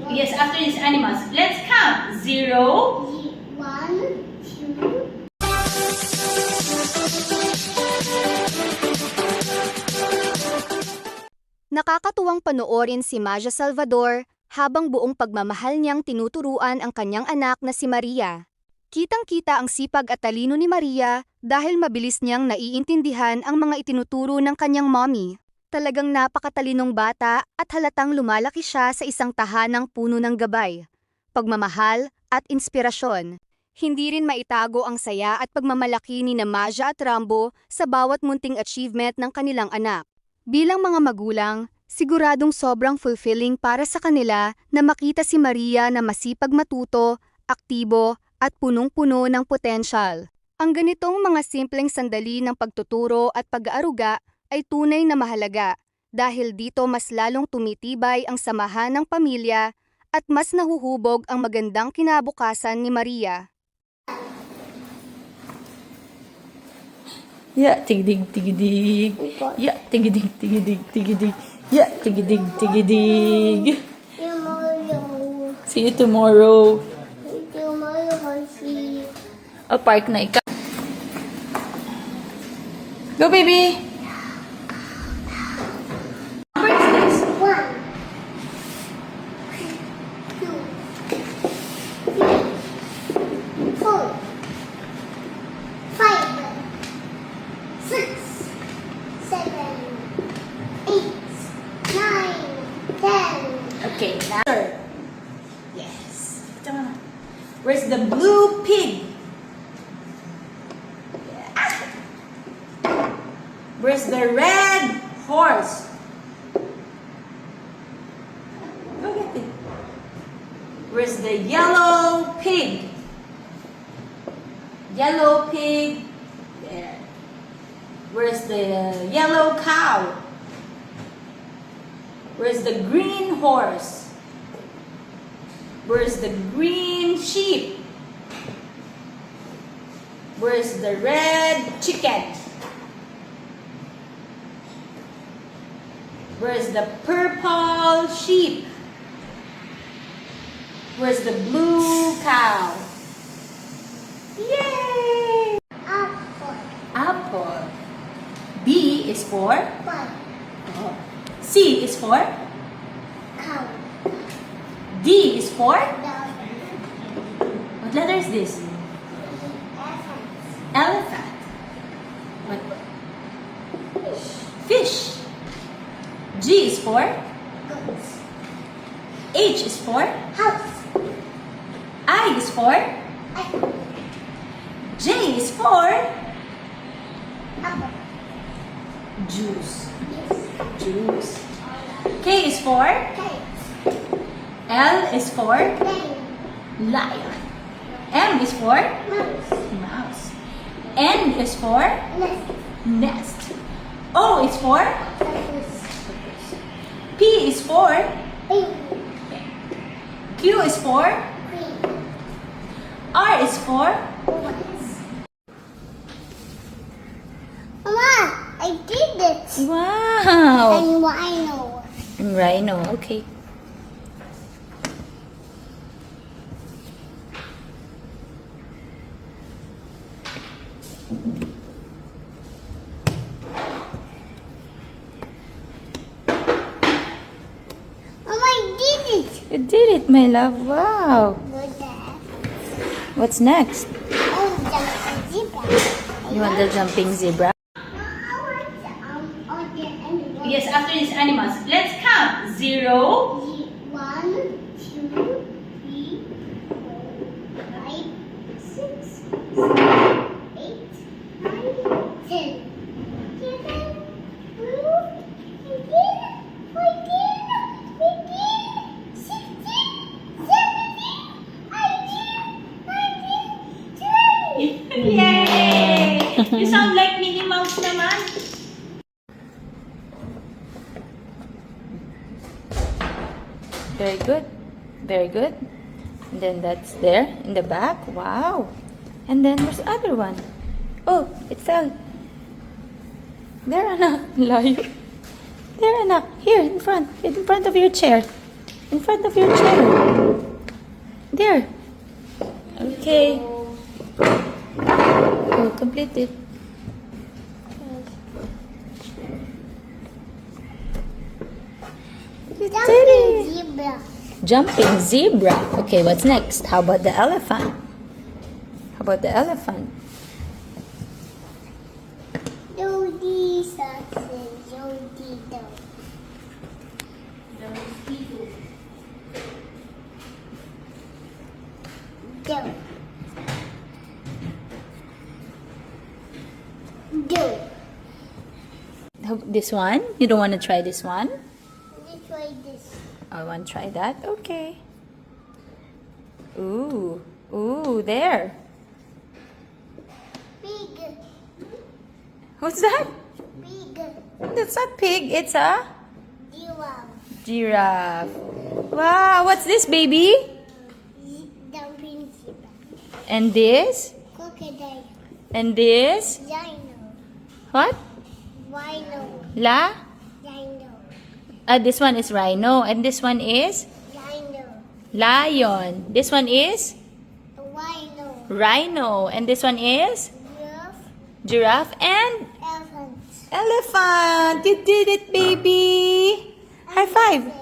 Yes, after these animals. Let's count. 0. 1, 2. Nakakatuwang panoorin si Maja Salvador habang buong pagmamahal niyang tinuturuan ang kanyang anak na si Maria. Kitang-kita ang sipag at talino ni Maria dahil mabilis niyang naiintindihan ang mga itinuturo ng kanyang mommy. Talagang napakatalinong bata at halatang lumalaki siya sa isang tahanang puno ng gabay, pagmamahal at inspirasyon. Hindi rin maitago ang saya at pagmamalaki ni Maja at Rambo sa bawat munting achievement ng kanilang anak. Bilang mga magulang, siguradong sobrang fulfilling para sa kanila na makita si Maria na masipag matuto, aktibo, at punong-puno ng potensyal. Ang ganitong mga simpleng sandali ng pagtuturo at pag-aaruga ay tunay na mahalaga dahil dito mas lalong tumitibay ang samahan ng pamilya at mas nahuhubog ang magandang kinabukasan ni Maria. Yeah, tigidig, tigidig. Yeah, tigidig, tigidig, tigidig. Yeah, tigidig, tigidig. See you tomorrow. O, park na ikaw. Go, baby! Number is this? 1, 2, 3, 4, 5, 6, 7, 8, 9, 10. Okay, now. Yes. Where's the blue pig? Where's the red horse? Go get it. Where's the yellow pig? Yellow pig. There. Where's the yellow cow? Where's the green horse? Where's the green sheep? Where's the red chicken? Where's the purple sheep? Where's the blue cow? Yay! Apple. Apple. B is for? 1, C is for? cow. D is for? Dog. What letter is this? Elephant. Elephant. What? Fish. G is for? Goat. H is for? House. I is for? Apple. J is for? Apple. Juice. Yes. Juice. K is for? Cat. L is for? Lion. Lion. M is for? Mouse. Mouse. N is for? Nest. Nest. O is for? Octopus. P is for? Penguin. Q is for? Queen. R is for? Ones. Mama, I did it. Wow! And rhino. Rhino, okay. Mama, I did it. You did it, my love. Wow. Good dad. What's next? Oh, jumping zebra. You want the jumping zebra? Yes, after these animals. Let's count. 0. 1, 2, 3, 4, 5, 6, 7, 8, 9, 10. 11, 12, 13, 14, 15, 16, 17, 18, 19, 20. Yay! You sound like Minnie Mouse naman. Very good. Very good. And then that's there in the back. Wow. And then where's the other one? Oh, it fell. There, anak. Layo. There, anak. Here, in front of your chair. In front of your chair. There. Okay. Oh, complete it. You did it. Zebra. Jumping zebra. Okay, what's next? How about the elephant? How about the elephant? Dodie sausage. Dodie dog. Go. Go. This one? You don't want to try this one? Let's try this. I want to try that. Okay. Ooh. Ooh, there. Pig. What's that? Pig. That's not pig. It's a Giraffe. giraffe. Wow, what's this, baby? Dumpling zebra. And this? Crocodile. And this? Rhino. What? Rhino. La? Rhino. This one is rhino. And this one is Rhino. lion. This one is Rhino. rhino. And this one is Giraffe. giraffe and Elephant. elephant. You did it, baby. High five.